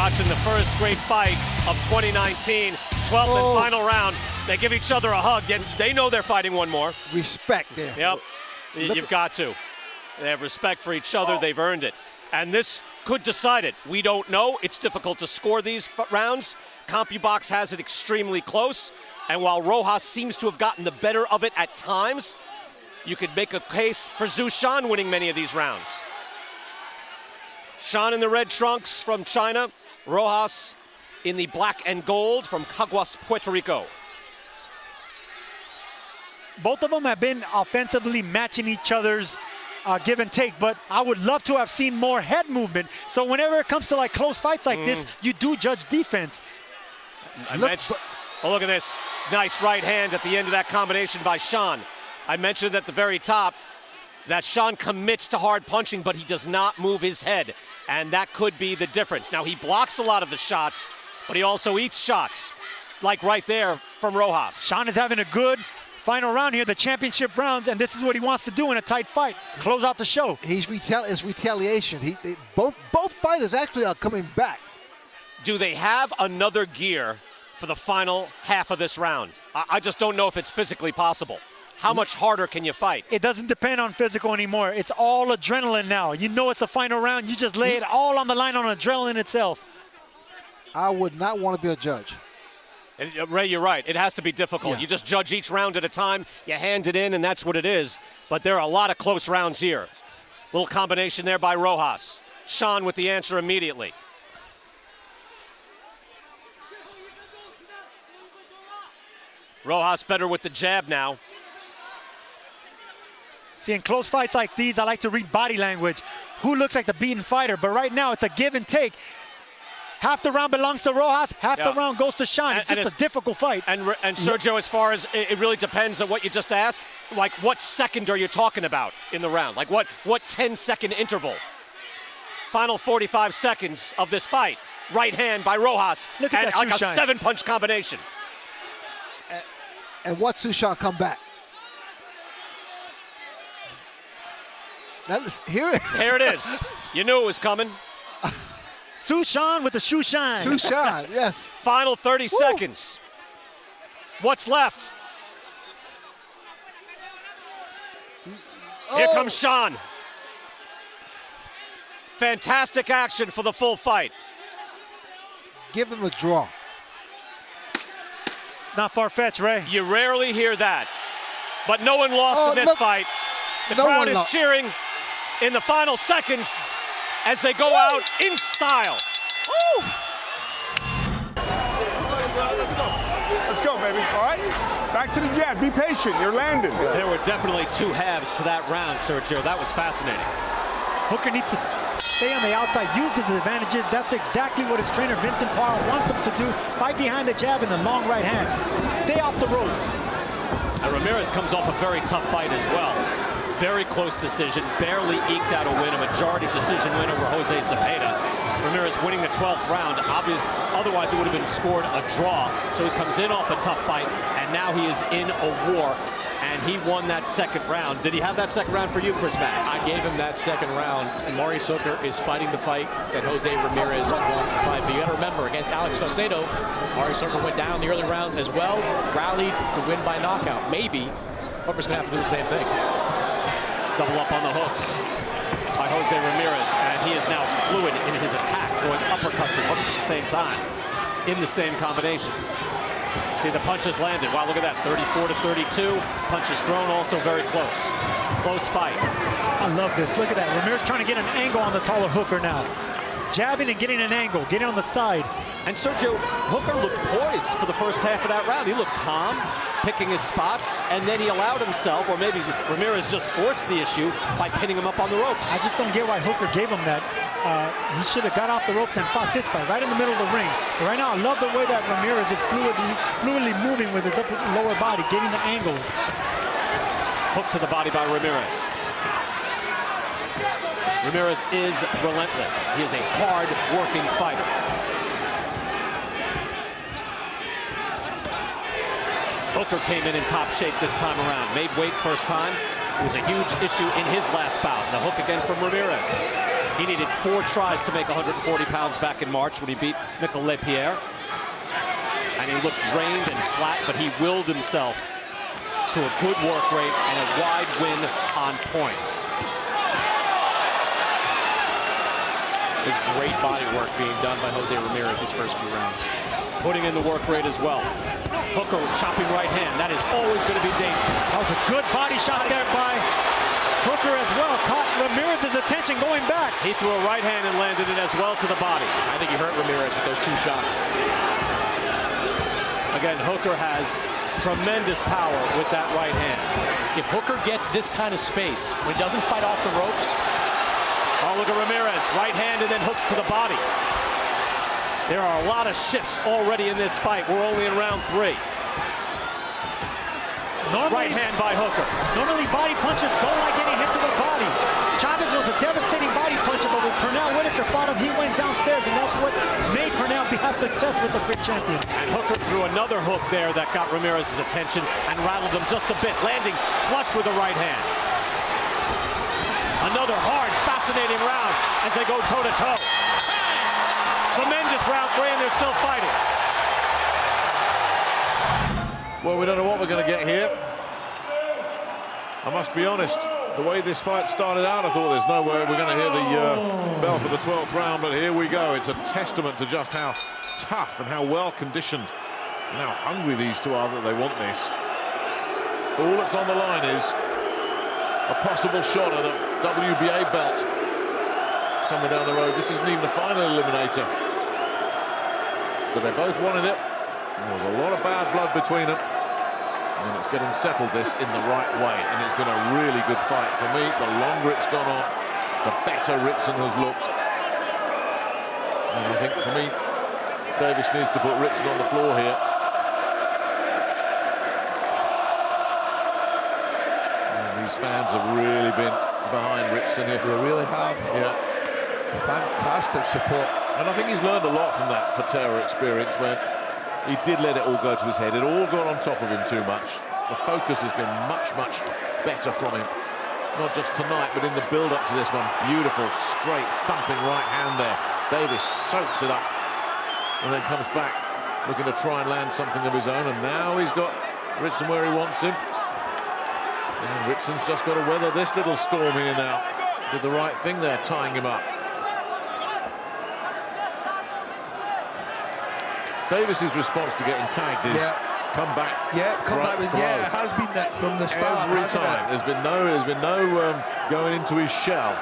watching the first great fight of 2019, 12th and final round. They give each other a hug, and they know they're fighting one more. Respect there. Yep, you've got to. They have respect for each other. They've earned it. And this could decide it. We don't know. It's difficult to score these rounds. CompuBox has it extremely close. And while Rojas seems to have gotten the better of it at times, you could make a case for Zhu Shan winning many of these rounds. Shan in the red trunks from China. Rojas in the black and gold from Caguas, Puerto Rico. Both of them have been offensively matching each other's give and take, but I would love to have seen more head movement. So whenever it comes to like close fights like this, you do judge defense. Look at this. Nice right hand at the end of that combination by Shan. I mentioned at the very top that Shan commits to hard punching, but he does not move his head, and that could be the difference. Now, he blocks a lot of the shots, but he also eats shots, like right there from Rojas. Shan is having a good final round here, the championship rounds, and this is what he wants to do in a tight fight. Close out the show. It's retaliation. Both fighters actually are coming back. Do they have another gear for the final half of this round? I just don't know if it's physically possible. How much harder can you fight? It doesn't depend on physical anymore. It's all adrenaline now. You know it's a final round. You just lay it all on the line on adrenaline itself. I would not want to be a judge. And Ray, you're right. It has to be difficult. Yeah. You just judge each round at a time. You hand it in, and that's what it is. But there are a lot of close rounds here. Little combination there by Rojas. Shan with the answer immediately. Rojas better with the jab now. See, in close fights like these, I like to read body language. Who looks like the beaten fighter? But right now, it's a give and take. Half the round belongs to Rojas, half the round goes to Shan. It's just a difficult fight. And Sergio, as far as it really depends on what you just asked, like what second are you talking about in the round? Like what 10-second interval? Final 45 seconds of this fight. Right hand by Rojas. Look at that like Zhu a 7-punch combination. And watch Zhu Shan come back. Here it is. You knew it was coming. Zhu Shan with the shoe shine. Zhu Shan, yes. Final 30 seconds. What's left? Here comes Shan. Fantastic action for the full fight. Give him a draw. It's not far-fetched, Ray. You rarely hear that. But no one lost in this fight. The crowd is cheering in the final seconds as they go out in style. Let's go, baby. All right? Back to the jab. Be patient. You're landing. There were definitely two halves to that round, Sergio. That was fascinating. Hooker needs to stay on the outside, use his advantages. That's exactly what his trainer, Vincent Parra, wants him to do. Fight behind the jab and the long right hand. Stay off the ropes. And Ramirez comes off a very tough fight as well. Very close decision, barely eked out a win, a majority decision win over Jose Zepeda. Ramirez winning the 12th round. Otherwise, it would have been scored a draw. So he comes in off a tough fight, and now he is in a war. And he won that second round. Did he have that second round for you, Chris Max? I gave him that second round. And Maurice Hooker is fighting the fight that Jose Ramirez wants to fight. But you got to remember, against Alex Saucedo, Maurice Hooker went down in the early rounds as well, rallied to win by knockout. Maybe Hooker's going to have to do the same thing. Double up on the hooks by Jose Ramirez, and he is now fluid in his attack, throwing uppercuts and hooks at the same time in the same combinations. See, the punches landed. Wow, look at that, 34 to 32. Punches thrown, also very close. Close fight. I love this. Look at that. Ramirez trying to get an angle on the taller Hooker now. Jabbing and getting an angle, getting on the side. And Sergio, Hooker looked poised for the first half of that round. He looked calm, picking his spots, and then he allowed himself, or maybe Ramirez just forced the issue by pinning him up on the ropes. I just don't get why Hooker gave him that. He should have got off the ropes and fought this fight right in the middle of the ring. But right now, I love the way that Ramirez is fluidly moving with his upper lower body, getting the angles. Hook to the body by Ramirez. Ramirez is relentless. He is a hard-working fighter. Hooker came in top shape this time around. Made weight first time. It was a huge issue in his last bout. The hook again from Ramirez. He needed 4 tries to make 140 pounds back in March when he beat Michael Lapierre. And he looked drained and flat, but he willed himself to a good work rate and a wide win on points. There's great body work being done by Jose Ramirez these first few rounds. Putting in the work rate as well. Hooker chopping right hand. That is always going to be dangerous. That was a good body shot there by Hooker as well. Caught Ramirez's attention going back. He threw a right hand and landed it as well to the body. I think he hurt Ramirez with those 2 shots. Again, Hooker has tremendous power with that right hand. If Hooker gets this kind of space, when he doesn't fight off the ropes. Oh, look at Ramirez. Right hand and then hooks to the body. There are a lot of shifts already in this fight. We're only in round 3. Right hand by Hooker. Normally body punchers don't like getting hit to the body. Chavez was a devastating body puncher, but when Pernell Whitaker fought him, he went downstairs, and that's what made Pernell have success with the big champion. And Hooker threw another hook there that got Ramirez's attention and rattled him just a bit, landing flush with the right hand. Another hard, fascinating round as they go toe-to-toe. Tremendous round 3, and they're still fighting. Well, we don't know what we're going to get here. I must be honest, the way this fight started out, I thought there's no way we're going to hear the bell for the 12th round, but here we go. It's a testament to just how tough and how well-conditioned and how hungry these two are that they want this. All that's on the line is a possible shot at a WBA belt somewhere down the road. This isn't even the final eliminator. But they both wanted it. There was a lot of bad blood between them. And it's getting settled this in the right way. And it's been a really good fight. For me, the longer it's gone on, the better Ritson has looked. And I think, for me, Davis needs to put Ritson on the floor here. And these fans have really been behind Ritson here. They really have. Yeah. Fantastic support. And I think he's learned a lot from that Patera experience when he did let it all go to his head. It all got on top of him too much. The focus has been much, much better from him. Not just tonight, but in the build-up to this one. Beautiful, straight, thumping right hand there. Davis soaks it up and then comes back, looking to try and land something of his own. And now he's got Ritson where he wants him. And Ritson's just got to weather this little storm here now. Did the right thing there, tying him up. Davis's response to getting tagged is come back. Yeah, come back with, it has been that from the start. Every time. There's been no going into his shell.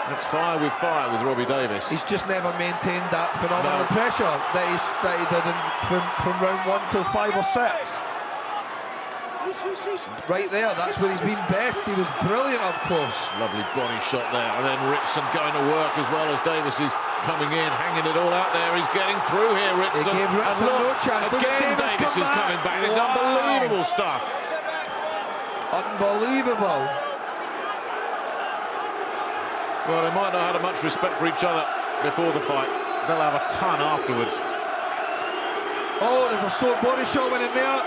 It's fire with Robbie Davis. He's just never maintained that phenomenal pressure that he did from round 1 till 5 or 6. Right there, that's where he's been best. He was brilliant up close. Lovely body shot there, and then Ritson going to work as well as Davis is coming in, hanging it all out there. He's getting through here, Ritson. He gave Ritson no chance. Again, Davis is coming back. It's unbelievable stuff. Unbelievable. Well, they might not have had much respect for each other before the fight. They'll have a ton afterwards. Oh, there's a short body shot went in there.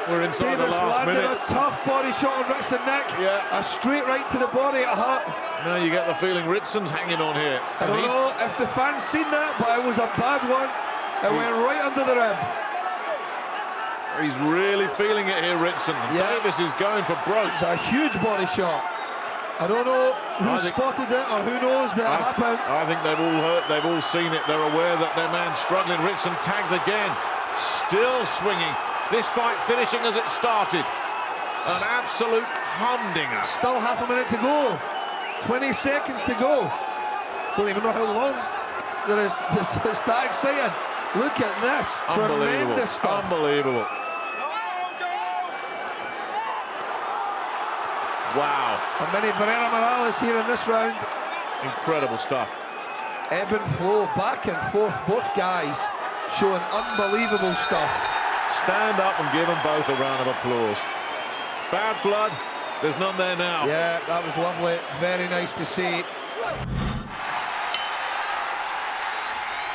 We're inside Davis the last landed minute. a tough body shot on Ritson neck. Yeah. A straight right to the body, it hurt. Now you get the feeling Ritson's hanging on here. I don't know if the fans seen that, but it was a bad one. It went right under the rib. He's really feeling it here, Ritson. Yeah. Davis is going for broke. It's a huge body shot. I don't know who spotted it or who knows that it happened. I think they've all heard, they've all seen it. They're aware that their man's struggling. Ritson tagged again. Still swinging. This fight finishing as it started. An absolute humdinger. Still half a minute to go. 20 seconds to go. Don't even know how long there is. It's that exciting. Look at this. Tremendous stuff. Unbelievable. Wow. And many Barrera Morales here in this round. Incredible stuff. Ebb and flow, back and forth. Both guys showing unbelievable stuff. Stand up and give them both a round of applause. Bad blood, there's none there now. Yeah, that was lovely. Very nice to see.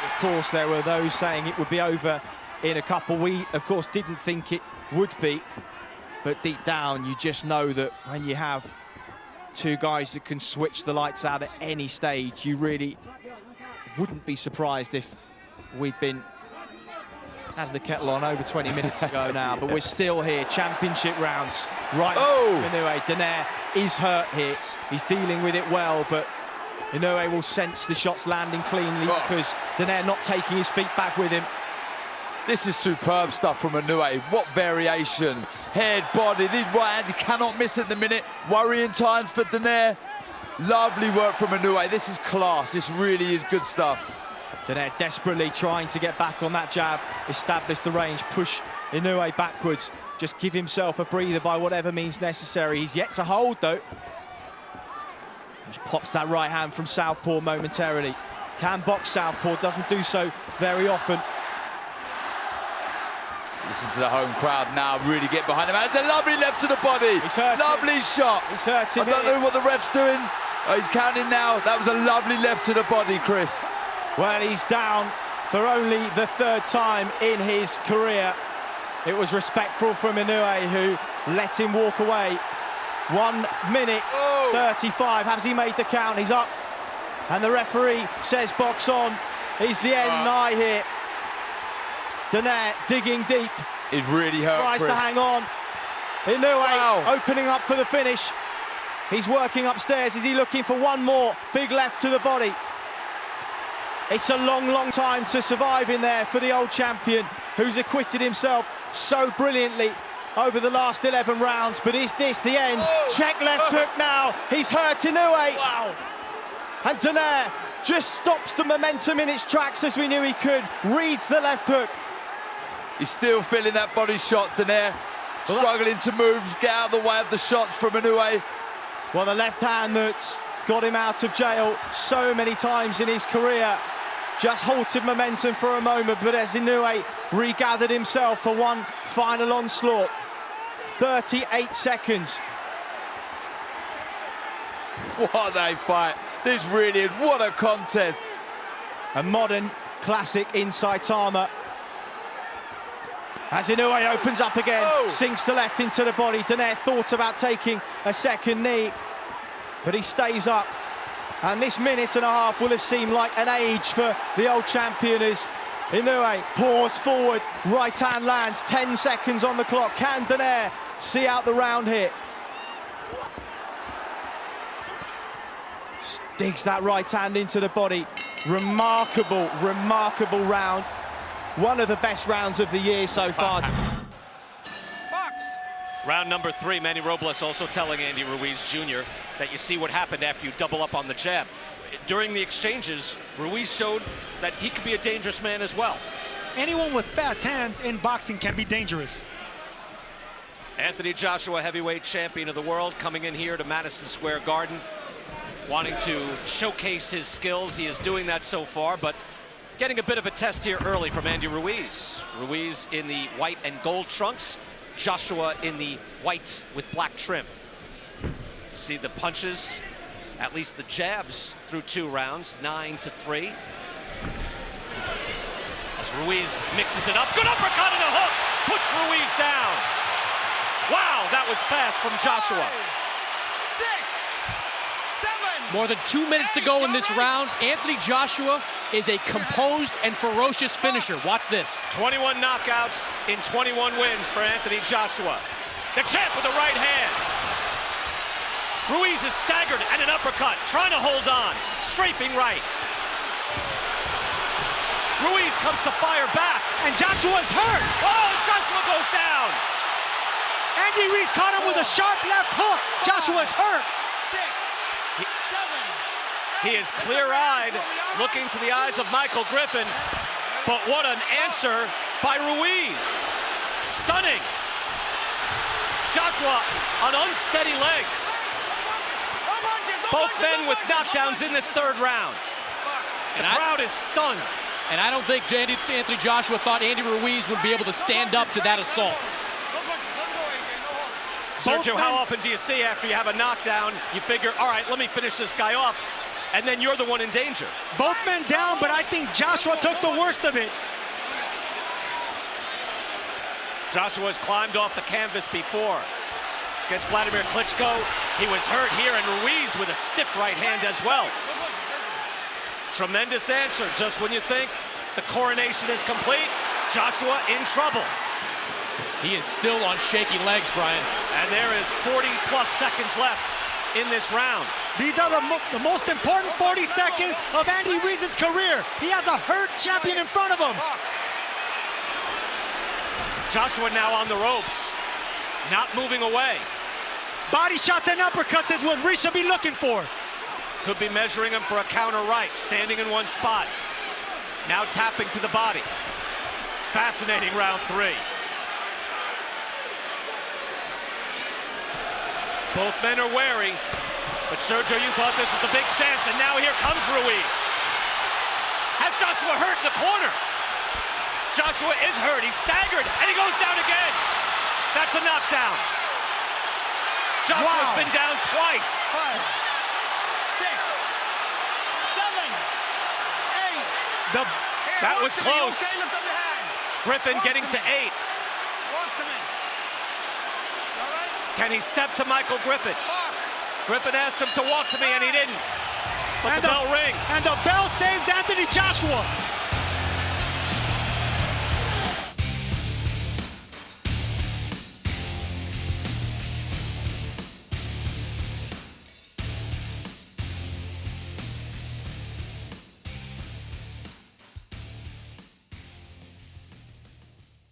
Of course, there were those saying it would be over in a couple. We, of course, didn't think it would be. But deep down, you just know that when you have two guys that can switch the lights out at any stage. You really wouldn't be surprised if we'd been having the kettle on over 20 minutes ago now, but we're still here. Championship rounds. Right. Inoue, Danair is hurt here. He's dealing with it well, but Inoue will sense the shots landing cleanly because Danair not taking his feet back with him. This is superb stuff from Inoue. What variation. Head, body, these right hands, he cannot miss at the minute. Worrying times for Danair. Lovely work from Inoue. This is class. This really is good stuff. Danair desperately trying to get back on that jab, establish the range, push Inoue backwards, just give himself a breather by whatever means necessary. He's yet to hold, though. Just pops that right hand from southpaw momentarily. Can box southpaw, doesn't do so very often. Listen to the home crowd now, really get behind him. It's a lovely left to the body. He's hurt. Lovely shot. He's hurting. I don't know what the ref's doing. Oh, he's counting now. That was a lovely left to the body, Chris. Well, he's down for only the third time in his career. It was respectful from Inoue, who let him walk away. 1 minute 35. Has he made the count? He's up. And the referee says box on. Is the end nigh here? Danair digging deep. He's really hurt, Tries Chris. to hang on. Inoue opening up for the finish. He's working upstairs. Is he looking for one more? Big left to the body. It's a long, long time to survive in there for the old champion, who's acquitted himself so brilliantly over the last 11 rounds. But is this the end? Check left hook now. He's hurt Inoue. And Danair just stops the momentum in its tracks as we knew he could. Reads the left hook. He's still feeling that body shot, Danair. Struggling to move, get out of the way of the shots from Inoue. Well, the left hand that's got him out of jail so many times in his career just halted momentum for a moment, but as Inoue regathered himself for one final onslaught. 38 seconds. What a fight. This really is, what a contest. A modern classic in Saitama. As Inoue opens up again, sinks the left into the body. Danair thought about taking a second knee, but he stays up. And this minute and a half will have seemed like an age for the old champion as Inoue pours forward, right hand lands, 10 seconds on the clock. Can Danair see out the round here? Digs that right hand into the body. Remarkable, remarkable round. One of the best rounds of the year so far. Round number 3, Manny Robles also telling Andy Ruiz Jr. that you see what happened after you double up on the jab. During the exchanges, Ruiz showed that he could be a dangerous man as well. Anyone with fast hands in boxing can be dangerous. Anthony Joshua, heavyweight champion of the world, coming in here to Madison Square Garden, wanting to showcase his skills. He is doing that so far, but getting a bit of a test here early from Andy Ruiz. Ruiz in the white and gold trunks, Joshua in the white with black trim. You see the punches, at least the jabs through 2 rounds, 9-3. As Ruiz mixes it up, good uppercut and a hook, puts Ruiz down. Wow, that was fast from Joshua. 6, 7. More than 2 minutes to go in this round. Anthony Joshua is a composed and ferocious finisher. Watch this. 21 knockouts in 21 wins for Anthony Joshua. The champ with the right hand. Ruiz is staggered and an uppercut, trying to hold on. Strafing right. Ruiz comes to fire back. And Joshua's hurt. Oh, Joshua goes down. Andy Ruiz caught him with a sharp left hook. Joshua's hurt. 6, 7. He is clear-eyed, looking to the eyes of Michael Griffin. But what an answer by Ruiz. Stunning. Joshua on unsteady legs. Both men with knockdowns in this 3rd round. The crowd is stunned. And I don't think Anthony Joshua thought Andy Ruiz would be able to stand up to that assault. Sergio, how often do you see after you have a knockdown, you figure, all right, let me finish this guy off, and then you're the one in danger? Both men down, but I think Joshua took the worst of it. Joshua's climbed off the canvas before. Against Vladimir Klitschko, He was hurt here, and Ruiz with a stiff right hand as well. Tremendous answer. Just when you think the coronation is complete, Joshua in trouble. He is still on shaky legs, Brian. And there is 40-plus seconds left in this round. These are the most important 40 seconds of Andy Ruiz's career. He has a hurt champion in front of him. Joshua now on the ropes, not moving away. Body shots and uppercuts is what Ruiz should be looking for. Could be measuring him for a counter right, standing in one spot. Now tapping to the body. Fascinating round 3. Both men are wary, but Sergio, you thought this was a big chance, and now here comes Ruiz. Has Joshua hurt in the corner? Joshua is hurt, he's staggered, and he goes down again. That's a knockdown. Joshua's been down twice. 5, 6, 7, 8. That was close. Griffin getting to 8. Can he step to Michael Griffin? Griffin asked him to walk to me, and he didn't. But the bell rings. And the bell saves Anthony Joshua.